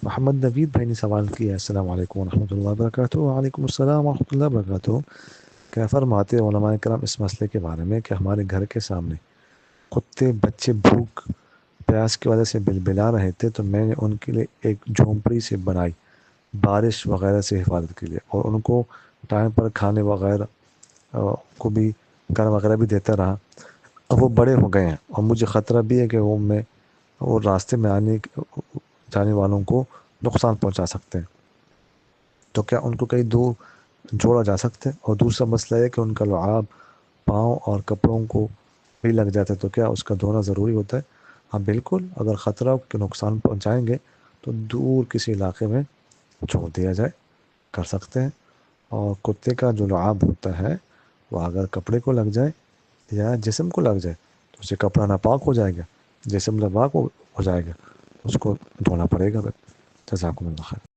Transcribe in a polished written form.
محمد نوید بھائی نے سوال کیا ہے، السلام علیکم ورحمۃ اللہ وبرکاتہ۔ وعلیکم السلام ورحمۃ اللہ وبرکاتہ۔ کیا فرماتے ہیں علماء کرام اس مسئلے کے بارے میں کہ ہمارے گھر کے سامنے کتے بچے بھوک پیاس کی وجہ سے بلبلا رہے تھے، تو میں نے ان کے لیے ایک جھونپڑی سے بنائی بارش وغیرہ سے حفاظت کے لیے، اور ان کو ٹائم پر کھانے وغیرہ کو بھی کھانا وغیرہ بھی دیتا رہا۔ اب وہ بڑے ہو گئے ہیں اور مجھے خطرہ بھی ہے کہ وہ راستے میں جانے والوں کو نقصان پہنچا سکتے ہیں، تو کیا ان کو کہیں دور جوڑا جا سکتا ہے؟ اور دوسرا مسئلہ ہے کہ ان کا لعاب پاؤں اور کپڑوں کو بھی لگ جاتا ہے، تو کیا اس کا دھونا ضروری ہوتا ہے؟ ہاں بالکل، اگر خطرہ کہ نقصان پہنچائیں گے تو دور کسی علاقے میں چھوڑ دیا جائے، کر سکتے ہیں۔ اور کتے کا جو لعاب ہوتا ہے وہ اگر کپڑے کو لگ جائے یا جسم کو لگ جائے تو اسے کپڑا ناپاک ہو جائے گا، جسم ناپاک ہو جائے گا، اس کو دھونا پڑے گا۔ جزاکم اللہ خیر۔